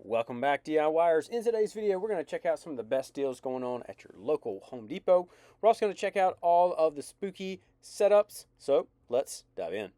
Welcome back, DIYers. In today's video, we're going to check out some of the best deals going on at your local Home Depot. We're also going to check out all of the spooky setups, so let's dive in.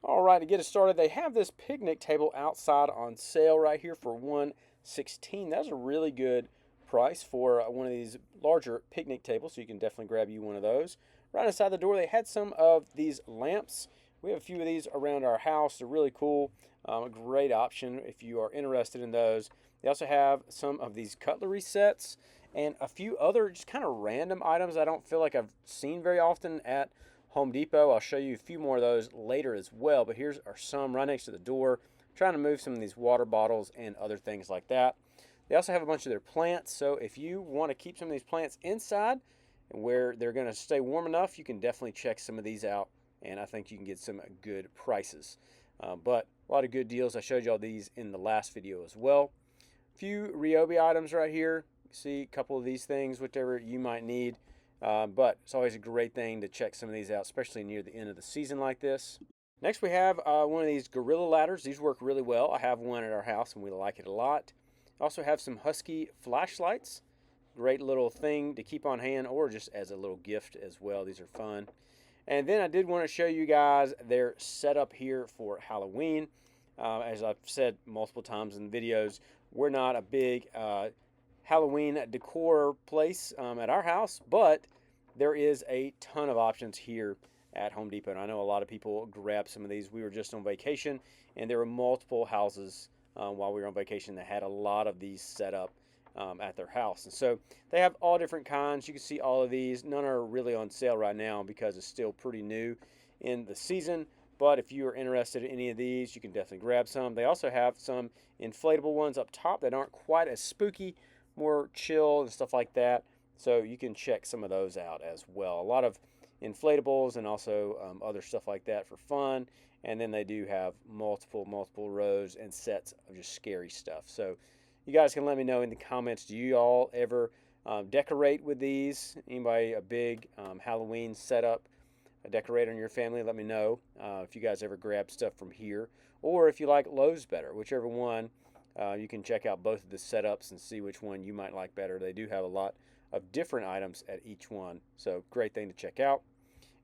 All right, to get us started, they have this picnic table outside on sale right here for $116. That's a really good price for one of these larger picnic tables, so you can definitely grab you one of those. Right inside the door, they had some of these lamps. We have a few of these around our house. They're really cool. A great option if you are interested in those. They also have some of these cutlery sets and a few other just kind of random items I don't feel like I've seen very often at Home Depot. I'll show you a few more of those later as well, but here's are some right next to the door. I'm trying to move some of these water bottles and other things like that. They also have a bunch of their plants, so if you want to keep some of these plants inside where they're going to stay warm enough, you can definitely check some of these out, and I think you can get some good prices. But a lot of good deals. I showed you all these in the last video as well. A few Ryobi items right here. You see a couple of these things, whichever you might need. But it's always a great thing to check some of these out, especially near the end of the season like this. Next we have one of these Gorilla ladders. These work really well. I have one at our house and we like it a lot. Also have some Husky flashlights. Great little thing to keep on hand or just as a little gift as well. These are fun. And then I did want to show you guys their setup here for Halloween. As I've said multiple times in videos, we're not a big Halloween decor place at our house, but there is a ton of options here at Home Depot. And I know a lot of people grab some of these. We were just on vacation, and there were multiple houses while we were on vacation that had a lot of these set up at their house. And so they have all different kinds. You can see all of these. None are really on sale right now because it's still pretty new in the season. But if you are interested in any of these, you can definitely grab some. They also have some inflatable ones up top that aren't quite as spooky, more chill and stuff like that. So you can check some of those out as well. A lot of inflatables and also other stuff like that for fun. And then they do have multiple rows and sets of just scary stuff. So you guys can let me know in the comments, do you all ever decorate with these? Anybody a big Halloween setup, a decorator in your family? Let me know if you guys ever grab stuff from here, or if you like Lowe's better, whichever one. You can check out both of the setups and see which one you might like better. They do have a lot of different items at each one, so great thing to check out.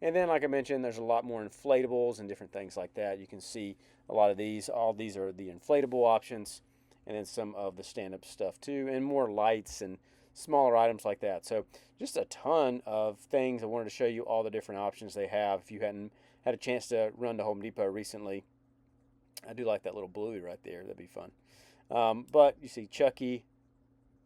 And then, like I mentioned, there's a lot more inflatables and different things like that. You can see a lot of these. All these are the inflatable options, and then some of the stand-up stuff too, and more lights and smaller items like that. So just a ton of things. I wanted to show you all the different options they have. If you hadn't had a chance to run to Home Depot recently, I do like that little bluey right there. That'd be fun. But you see Chucky,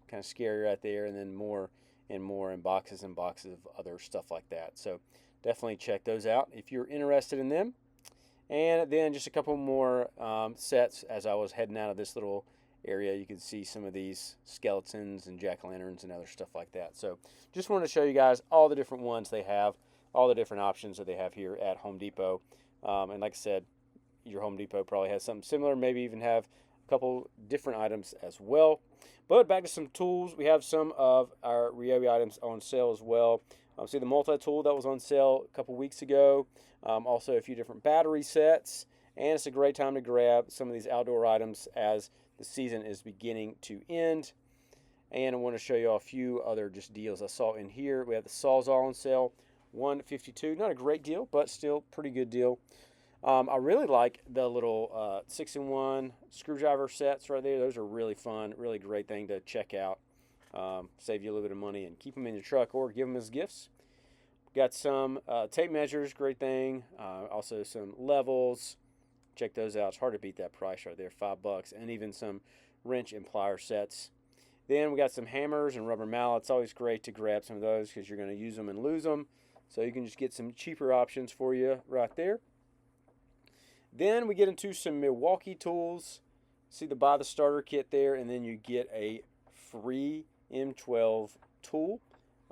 kind of scary right there, and then more and more in boxes and boxes of other stuff like that. So definitely check those out if you're interested in them. And then just a couple more sets as I was heading out of this little area. You can see some of these skeletons and jack-o'-lanterns and other stuff like that. So just wanted to show you guys all the different ones they have, all the different options that they have here at Home Depot. And like I said, your Home Depot probably has something similar, maybe even have a couple different items as well. But back to some tools. We have some of our Ryobi items on sale as well. See the multi-tool that was on sale a couple weeks ago. Also a few different battery sets. And it's a great time to grab some of these outdoor items as the season is beginning to end. And I want to show you a few other just deals I saw in here. We have the Sawzall on sale, $152. Not a great deal, but still pretty good deal. I really like the little 6-in-1 screwdriver sets right there. Those are really fun, really great thing to check out. Save you a little bit of money and keep them in your truck or give them as gifts. Got some tape measures, great thing. Also some levels. Check those out. It's hard to beat that price right there, $5, and even some wrench and plier sets. Then we got some hammers and rubber mallets. Always great to grab some of those because you're going to use them and lose them. So you can just get some cheaper options for you right there. Then we get into some Milwaukee tools. See the buy the starter kit there, and then you get a free M12 tool.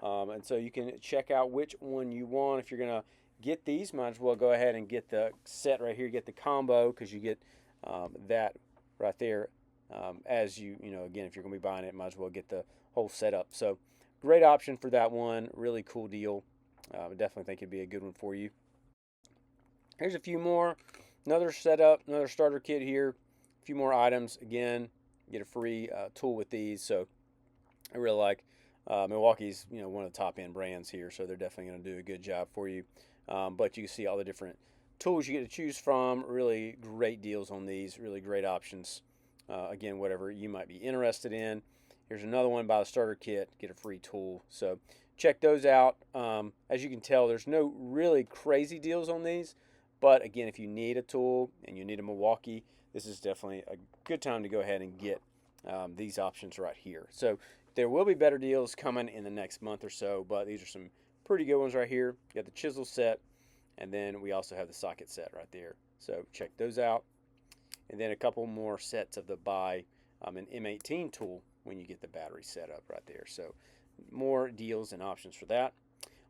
And so you can check out which one you want. If you're going to get these, might as well go ahead and get the set right here, get the combo, because you get that right there as again, if you're going to be buying it, might as well get the whole setup. So great option for that one. Really cool deal. I definitely think it'd be a good one for you. Here's a few more. Another setup, another starter kit here few more items. Again, get a free tool with these. So I really like Milwaukee's, one of the top end brands here, so they're definitely going to do a good job for you. But you can see all the different tools you get to choose from. Really great deals on these, really great options. Again, whatever you might be interested in. Here's another one, buy the starter kit, get a free tool. So check those out. As you can tell, there's no really crazy deals on these. But again, if you need a tool and you need a Milwaukee, this is definitely a good time to go ahead and get these options right here. So there will be better deals coming in the next month or so, but these are some pretty good ones right here. You got the chisel set, and then we also have the socket set right there. So check those out. And then a couple more sets of the buy an M18 tool when you get the battery set up right there. So more deals and options for that.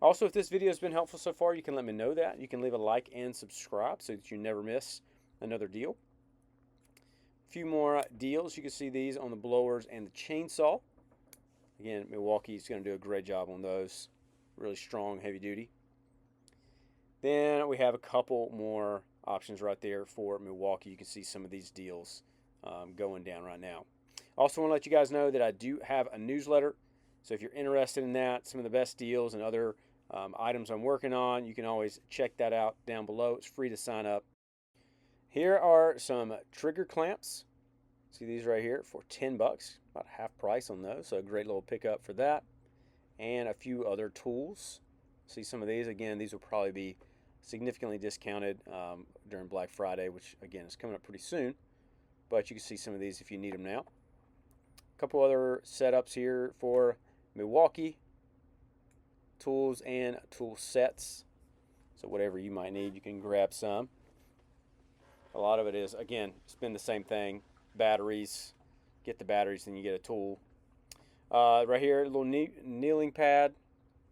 Also, if this video has been helpful so far, you can let me know that. You can leave a like and subscribe so that you never miss another deal. A few more deals. You can see these on the blowers and the chainsaw. Again, Milwaukee's going to do a great job on those. Really strong, heavy duty. Then we have a couple more options right there for Milwaukee. You can see some of these deals going down right now. Also want to let you guys know that I do have a newsletter. So if you're interested in that, some of the best deals and other items I'm working on, you can always check that out down below. It's free to sign up. Here are some trigger clamps. See these right here for 10 bucks, about half price on those. So a great little pickup for that. And a few other tools. See some of these. Again, these will probably be significantly discounted during Black Friday, which again is coming up pretty soon. But you can see some of these if you need them now. A couple other setups here for Milwaukee tools and tool sets. So whatever you might need, you can grab some. A lot of it is, again, it's been the same thing. Batteries. Get the batteries, then you get a tool. Right here, a little kneeling pad.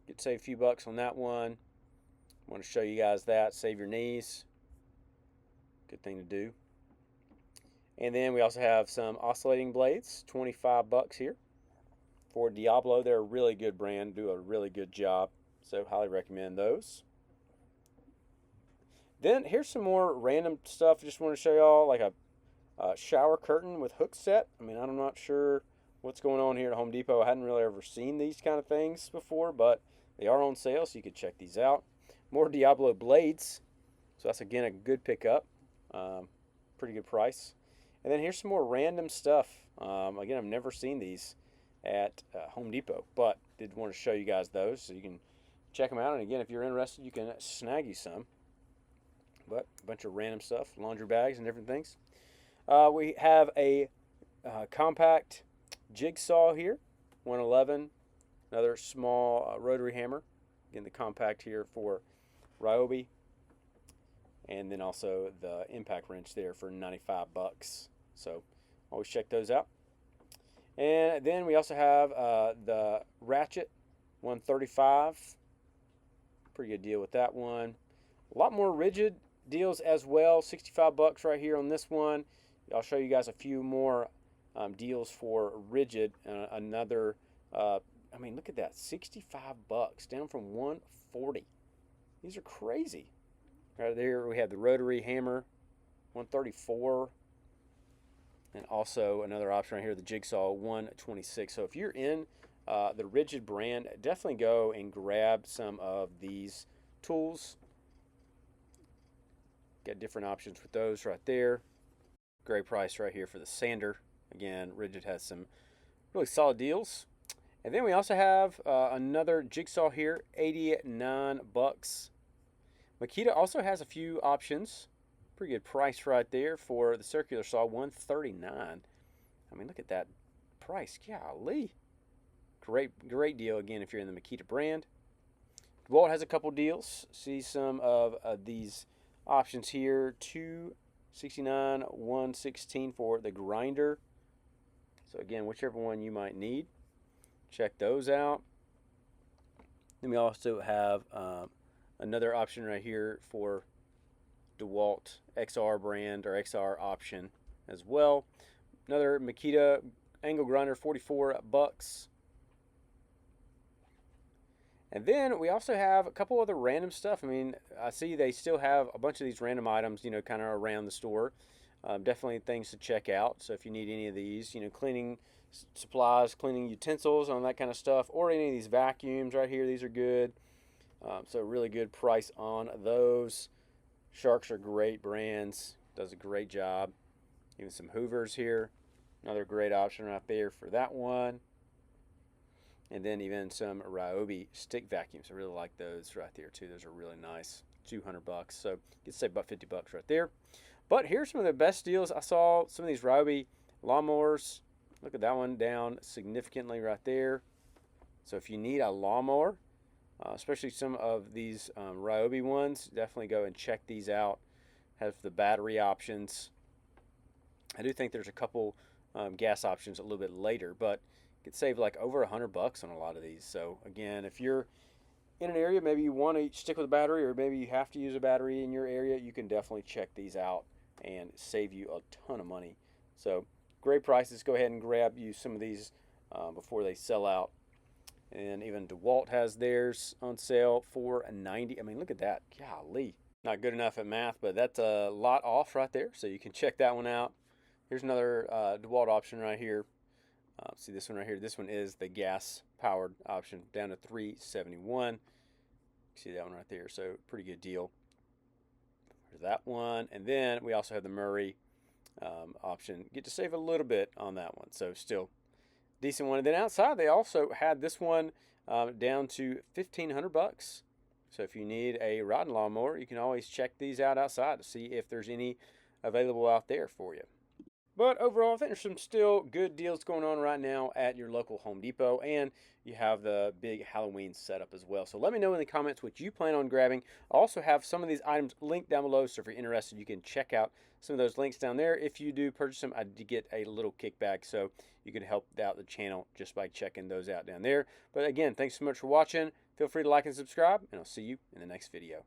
You could save a few bucks on that one. I want to show you guys that. Save your knees. Good thing to do. And then we also have some oscillating blades, 25 bucks here for Diablo. They're a really good brand, do a really good job. So highly recommend those. Then here's some more random stuff. I just want to show y'all, like a shower curtain with hook set. I mean, I'm not sure what's going on here at Home Depot. I hadn't really ever seen these kind of things before, but they are on sale, so you could check these out. More Diablo blades. So that's, again, a good pickup. Pretty good price. And then here's some more random stuff. Again, I've never seen these at Home Depot, but did want to show you guys those so you can check them out. And again, if you're interested, you can snag you some. But a bunch of random stuff, laundry bags and different things. We have a compact jigsaw here, 111. Another small rotary hammer. Again, the compact here for Ryobi. And then also the impact wrench there for 95 bucks. So always check those out. And then we also have the ratchet, 135. Pretty good deal with that one. A lot more rigid deals as well. 65 bucks right here on this one. I'll show you guys a few more deals for rigid. Another, I mean, look at that, 65 bucks, down from 140. These are crazy. Right there we have the rotary hammer, 134. And also another option right here, the jigsaw, 126. So if you're in the rigid brand, definitely go and grab some of these tools. Got different options with those right there. Great price right here for the sander. Again, rigid has some really solid deals. And then we also have another jigsaw here, 89 bucks. Makita also has a few options. Pretty good price right there for the circular saw, 139. I mean, look at that price. Golly. Great deal, again, if you're in the Makita brand. DeWalt has a couple deals. See some of these options here. $269, $116 for the grinder. So, again, whichever one you might need, check those out. Then we also have another option right here for DeWalt XR brand or XR option as well. Another Makita angle grinder, 44 bucks. And then we also have a couple other random stuff. I mean, I see they still have a bunch of these random items, you know, kind of around the store. Definitely things to check out. So if you need any of these, you know, cleaning supplies, cleaning utensils, on that kind of stuff, or any of these vacuums right here, these are good. So really good price on those. Sharks are great brands. Does a great job. Even some Hoovers here. Another great option right there for that one. And then even some Ryobi stick vacuums. I really like those right there too. Those are really nice. 200 bucks. So you can save about 50 bucks right there. But here's some of the best deals. I saw some of these Ryobi lawnmowers. Look at that one down significantly right there. So if you need a lawnmower, especially some of these Ryobi ones, definitely go and check these out. Have the battery options. I do think there's a couple gas options a little bit later, but you could save like over 100 bucks on a lot of these. So again, if you're in an area, maybe you want to stick with a battery, or maybe you have to use a battery in your area, you can definitely check these out and save you a ton of money. So great prices. Go ahead and grab you some of these before they sell out. And even DeWalt has theirs on sale for $90. I mean, look at that. Golly. Not good enough at math, but that's a lot off right there. So you can check that one out. Here's another DeWalt option right here. See this one right here. This one is the gas-powered option, down to $371. See that one right there. So pretty good deal. There's that one. And then we also have the Murray option. Get to save a little bit on that one. So still decent one. And then outside they also had this one down to 1,500 bucks. So if you need a riding lawnmower, you can always check these out outside to see if there's any available out there for you. But overall, I think there's some still good deals going on right now at your local Home Depot, and you have the big Halloween setup as well. So let me know in the comments what you plan on grabbing. I also have some of these items linked down below, so if you're interested, you can check out some of those links down there. If you do purchase them, I do get a little kickback, so you can help out the channel just by checking those out down there. But again, thanks so much for watching. Feel free to like and subscribe, and I'll see you in the next video.